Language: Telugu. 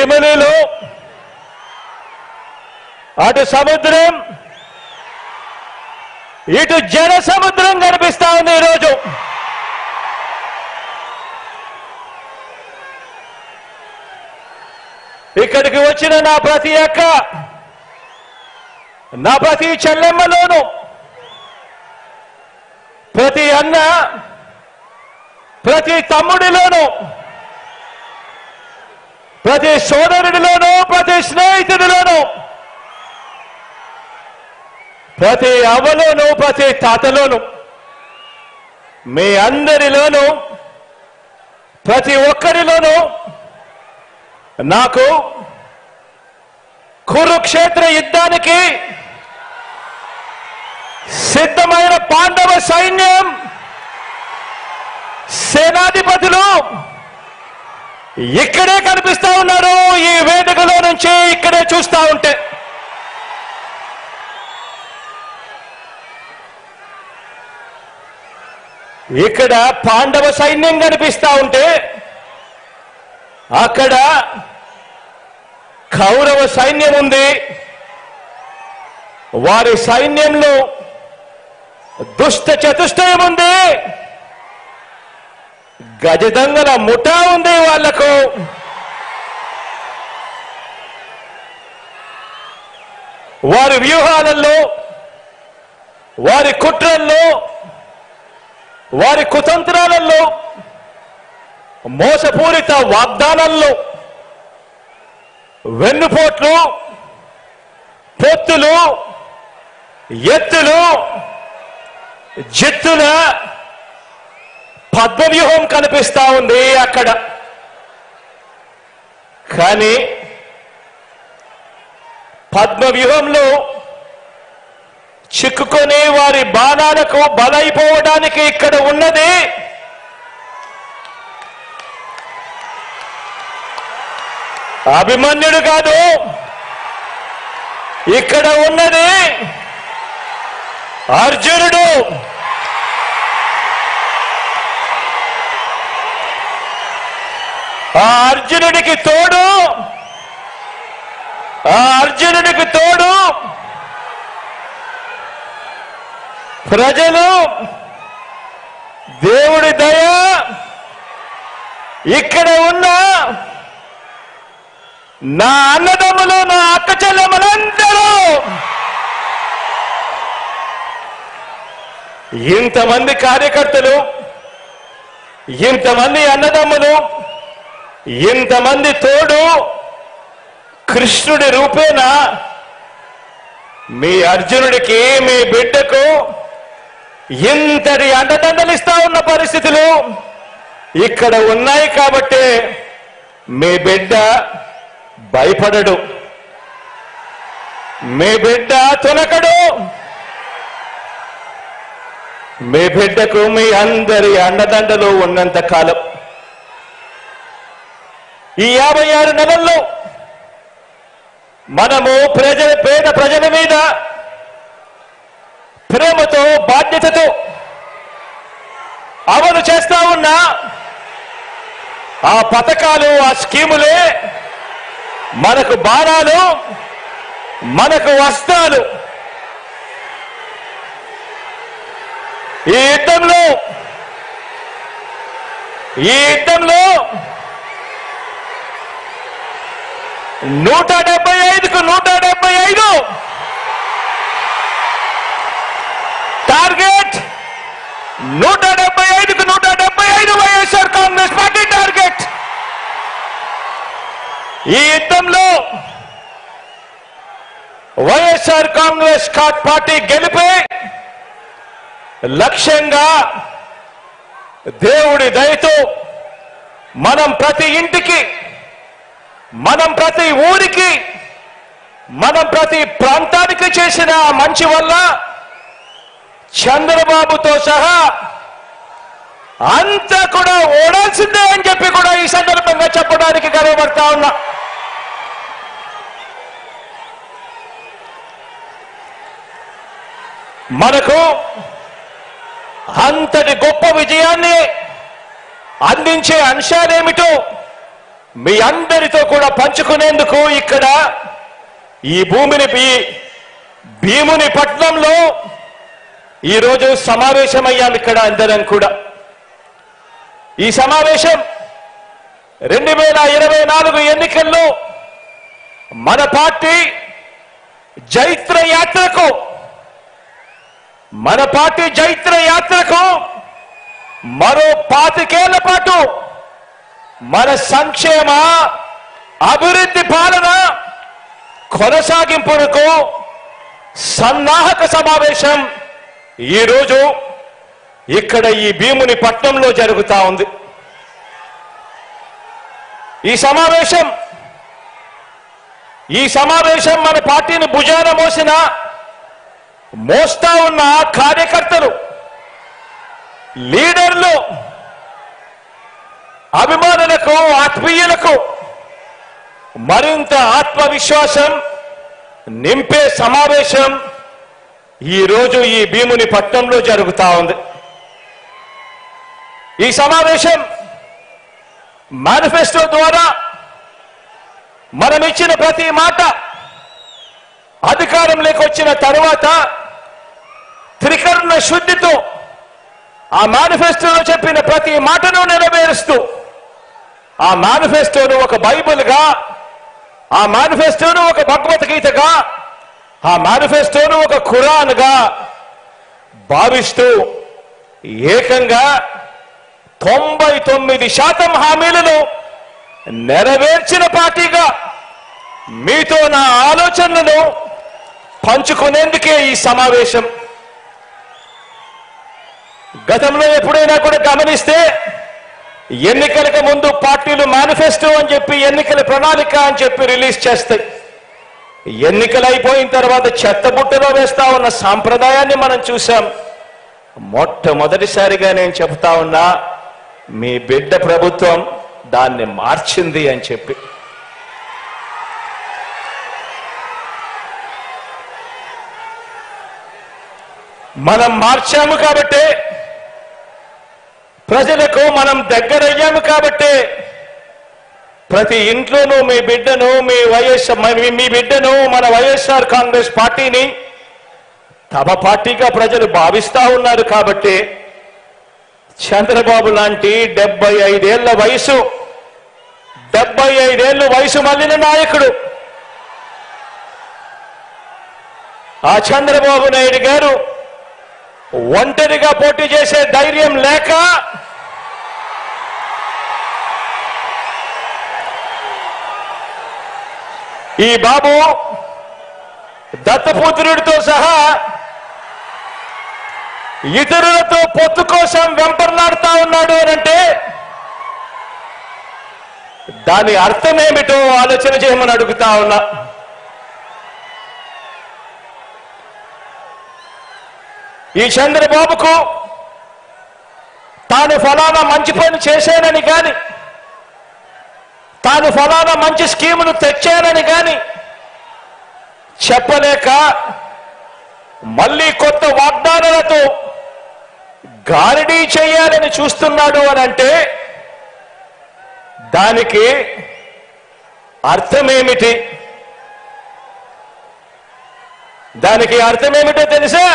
భీమిలిలో అటు సముద్రం ఇటు జన సముద్రం కనిపిస్తా ఉంది ఈరోజు. ఇక్కడికి వచ్చిన నా ప్రతి అక్క, నా ప్రతి చెల్లెమ్మలోను, ప్రతి అన్న, ప్రతి తమ్ముడిలోను, ప్రతి సోదరుడిలోను, ప్రతి స్నేహితుడిలోను, ప్రతి అవ్వలోను, ప్రతి తాతలోను, మీ అందరిలోను, ప్రతి ఒక్కరిలోనూ నాకు కురుక్షేత్ర యుద్ధానికి సిద్ధమైన పాండవ సైన్యం సేనాధిపతులు ఇక్కడే కనిపిస్తా ఉన్నారు. ఈ వేదికలో నుంచి ఇక్కడే చూస్తా ఉంటే ఇక్కడ పాండవ సైన్యం కనిపిస్తా ఉంటే అక్కడ కౌరవ సైన్యం ఉంది. వారి సైన్యంలో దుష్ట చతుష్టయం ఉంది, గజదంగల ముఠా ఉంది. వాళ్లకు వారి వ్యూహాలలో, వారి కుట్రల్లో, వారి కుతంత్రాలలో, మోసపూరిత వాగ్దానాల్లో, వెన్నుపోట్లు, పొత్తులు, ఎత్తులు, జిత్తుల పద్మవ్యూహం కనిపిస్తా ఉంది అక్కడ. కానీ పద్మవ్యూహంలో చిక్కుకొని వారి బాణాలకు బలైపోవడానికి ఇక్కడ ఉన్నది అభిమన్యుడు కాదు, ఇక్కడ ఉన్నది అర్జునుడు. ఆ అర్జునుడికి తోడు ప్రజలు, దేవుడి దయ, ఇక్కడ ఉన్న నా అన్నదమ్ములు, నా అక్క చెల్లెమ్మలందరూ, ఇంతమంది కార్యకర్తలు, ఇంతమంది అన్నదమ్ములు, ఇంతమంది తోడు కృష్ణుడి రూపేణ మీ అర్జునుడికి, మీ బిడ్డకు ఇంతటి అండదండలిస్తా ఉన్న పరిస్థితులు ఇక్కడ ఉన్నాయి. కాబట్టి మీ బిడ్డ భయపడడు, మీ బిడ్డ తునకడు. మీ బిడ్డకు మీ అందరి అండదండలు ఉన్నంత కాలం, ఈ 56 నెలల్లో మనము పేద ప్రజల మీద ప్రేమతో, బాధ్యతతో అమలు చేస్తా ఉన్న ఆ పథకాలు, ఆ స్కీములే మనకు బాణాలు, మనకు వస్త్రాలు. ఈ యుద్ధంలో 175కు 175 టార్గెట్, 175కు 175 వైఎస్ఆర్ కాంగ్రెస్ పార్టీ టార్గెట్. ఈ యుద్ధంలో వైఎస్ఆర్ కాంగ్రెస్ పార్టీ గెలిపే లక్ష్యంగా దేవుడి దయతో మనం ప్రతి ఇంటికి, మనం ప్రతి ఊరికి, మనం ప్రతి ప్రాంతానికి చేసిన మంచి వల్ల చంద్రబాబుతో సహా అంతా కూడా ఓడాల్సిందే అని చెప్పి కూడా ఈ సందర్భంగా చెప్పడానికి గర్వపడతా ఉన్నా. మనకు అంతటి గొప్ప విజయాన్ని అందించే అంశాలేమిటో మీ అందరితో కూడా పంచుకునేందుకు ఇక్కడ ఈ భీముని పట్నంలో ఈరోజు సమావేశమయ్యాం. ఇక్కడ అందరం కూడా ఈ సమావేశం 2024 ఎన్నికల్లో మన పార్టీ జైత్ర యాత్రకు మరో 25 ఏళ్ల పాటు మన సంక్షేమ అభివృద్ధి పాలన కొనసాగింపునకు సన్నాహక సమావేశం ఈరోజు ఇక్కడ ఈ భీముని పట్నంలో జరుగుతా ఉంది. ఈ సమావేశం మన పార్టీని భుజాన మోస్తా ఉన్న కార్యకర్తలు, లీడర్లు, అభిమానులకు, ఆత్మీయులకు మరింత ఆత్మవిశ్వాసం నింపే సమావేశం ఈరోజు ఈ భీముని పట్నంలో జరుగుతా ఉంది. ఈ సమావేశం మేనిఫెస్టో ద్వారా మనం ఇచ్చిన ప్రతి మాట అధికారంలోకి వచ్చిన తరువాత త్రికరణ శుద్ధితో ఆ మేనిఫెస్టోలో చెప్పిన ప్రతి మాటను నెరవేరుస్తూ ఆ మేనిఫెస్టోను ఒక బైబిల్గా, ఆ మేనిఫెస్టోను ఒక భగవద్గీతగా, ఆ మేనిఫెస్టోను ఒక ఖురాన్గా భావిస్తూ ఏకంగా 99% హామీలను నెరవేర్చిన పార్టీగా మీతో నా ఆలోచనలను పంచుకునేందుకే ఈ సమావేశం. గతంలో ఎప్పుడైనా కూడా గమనిస్తే ఎన్నికలకు ముందు పార్టీలు మేనిఫెస్టో అని చెప్పి, ఎన్నికల ప్రణాళిక అని చెప్పి రిలీజ్ చేస్తాయి. ఎన్నికలు అయిపోయిన తర్వాత చెత్తబుట్టలో వేస్తా ఉన్న సాంప్రదాయాన్ని మనం చూసాం. మొట్టమొదటిసారిగా నేను చెప్తా ఉన్నా, మీ బిడ్డ ప్రభుత్వం దాన్ని మార్చింది అని చెప్పి. మనం మార్చాము కాబట్టి, ప్రజలకు మనం దగ్గరయ్యాము కాబట్టి ప్రతి ఇంట్లోనూ మీ బిడ్డను, మన వైఎస్ఆర్ కాంగ్రెస్ పార్టీని తమ పార్టీగా ప్రజలు భావిస్తా ఉన్నారు. కాబట్టి చంద్రబాబు లాంటి 75 ఏళ్ల వయసు మళ్ళిన నాయకుడు, ఆ చంద్రబాబు నాయుడు గారు ఒంటరిగా పోటీ చేసే ధైర్యం లేక ఈ బాబు దత్తపుత్రుడితో సహా ఇతరులతో పొత్తు కోసం వెంపర్లాడుతా ఉన్నాడు అనంటే దాని అర్థమేమిటో ఆలోచన చేయమని అడుగుతా ఉన్నా. ఈ చంద్రబాబుకు తాను ఫలానా మంచి పని చేశానని కానీ, తాను ఫలానా మంచి స్కీమును తెచ్చానని కానీ చెప్పలేక మళ్ళీ కొత్త వాగ్దానాలతో గారడీ చేయాలని చూస్తున్నాడు అని అంటే దానికి అర్థమేమిటి? దానికి అర్థమేమిటో తెలుసా?